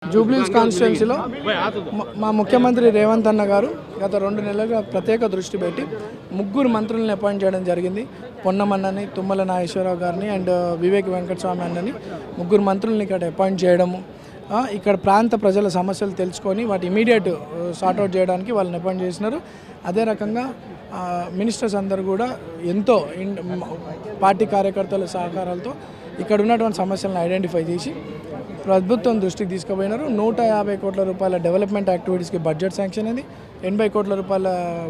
జూబ్లీహిల్స్ కాన్స్టిట్యున్సీలో మా ముఖ్యమంత్రి రేవంత్ అన్న గారు గత 2 నెలలుగా ప్రత్యేక దృష్టి పెట్టి ముగ్గురు మంత్రులను అపాయింట్ చేయడం జరిగింది. పొన్నమన్నని, తుమ్మల నాగేశ్వరరావు గారిని అండ్ వివేక్ వెంకటస్వామి అన్నని ముగ్గురు మంత్రులను ఇక్కడ అపాయింట్ చేయడము, ఇక్కడ ప్రాంత ప్రజల సమస్యలు తెలుసుకొని వాటి ఇమీడియట్ సార్ట్అవుట్ చేయడానికి వాళ్ళని అపాయింట్ చేసినారు. అదే రకంగా మినిస్టర్స్ అందరూ కూడా ఎంతో పార్టీ కార్యకర్తల సహకారాలతో ఇక్కడ ఉన్నటువంటి సమస్యలను ఐడెంటిఫై చేసి ప్రభుత్వం దృష్టికి తీసుకుపోయినారు. 150 కోట్ల రూపాయల డెవలప్మెంట్ యాక్టివిటీస్కి బడ్జెట్ శాంక్షన్ అయింది. 80 కోట్ల రూపాయల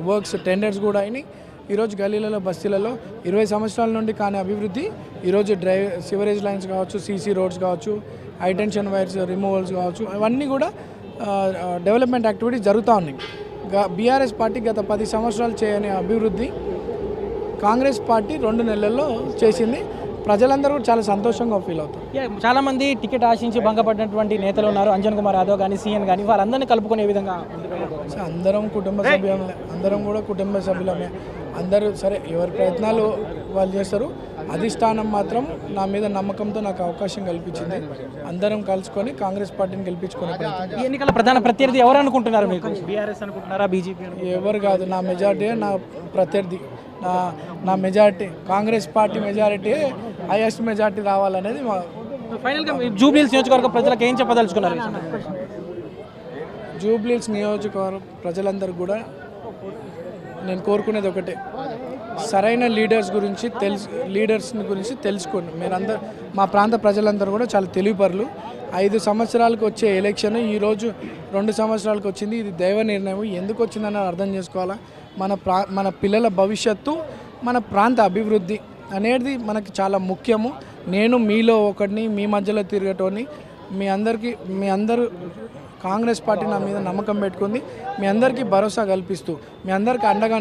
వర్క్స్ టెండర్స్ కూడా అయినాయి. ఈరోజు గల్లీలలో బస్తీలలో 20 సంవత్సరాల నుండి కానీ అభివృద్ధి ఈరోజు సివరేజ్ లైన్స్ కావచ్చు, సీసీ రోడ్స్ కావచ్చు, హైటెన్షన్ వైర్స్ రిమూవల్స్ కావచ్చు, అవన్నీ కూడా డెవలప్మెంట్ యాక్టివిటీస్ జరుగుతూ ఉన్నాయి. బీఆర్ఎస్ పార్టీ గత 10 సంవత్సరాలు చేయని అభివృద్ధి కాంగ్రెస్ పార్టీ 2 నెలల్లో చేసింది. ప్రజలందరూ కూడా చాలా సంతోషంగా ఫీల్ అవుతారు. చాలామంది టికెట్ ఆశించి భంగపడినటువంటి నేతలు ఉన్నారు. అంజన్ కుమార్ యాదవ్ కానీ, సీఎన్ కానీ, వాళ్ళందరినీ కలుపుకునే విధంగా అందరం కుటుంబ సభ్యులమే, అందరం కూడా కుటుంబ సభ్యులమే. అందరూ సరే ఎవరి ప్రయత్నాలు వాళ్ళు చేస్తారు. అధిష్టానం మాత్రం నా మీద నమ్మకంతో నాకు అవకాశం కల్పించింది. అందరం కలుసుకొని కాంగ్రెస్ పార్టీని గెలిపించుకునే ప్రయత్నం. ఈ ఎన్నికల ప్రధాన ప్రత్యర్థి ఎవరు అనుకుంటున్నారు? మీకు బీఆర్ఎస్ అనుకుంటున్నారా, బీజేపీ? ఎవరు కాదు, నా మెజార్టీ నా ప్రత్యర్థి. నా majority Congress party majority, highest majority రావాలనేది మా ఫైనల్గా. జూబ్లీహిల్స్ నియోజకవర్గ ప్రజలకు ఏం చెప్పదలుచుకున్నారు? జూబ్లీహిల్స్ నియోజకవర్గ ప్రజలందరూ కూడా నేను కోరుకునేది ఒకటే, సరైన లీడర్స్ని గురించి తెలుసుకోండి. మీరందరూ మా ప్రాంత ప్రజలందరూ కూడా చాలా తెలివిపరులు. 5 సంవత్సరాలకు వచ్చే ఎలక్షన్ ఈరోజు 2 సంవత్సరాలకు వచ్చింది. ఇది దైవ నిర్ణయం. ఎందుకు వచ్చిందని అర్థం చేసుకోవాలా. మన పిల్లల భవిష్యత్తు, మన ప్రాంత అభివృద్ధి అనేది మనకి చాలా ముఖ్యము. నేను మీలో ఒకటిని, మీ మధ్యలో తిరగటోని, మీ అందరూ కాంగ్రెస్ పార్టీ నా మీద నమ్మకం పెట్టుకుంది. మీ అందరికీ భరోసా కల్పిస్తూ మీ అందరికీ అండగా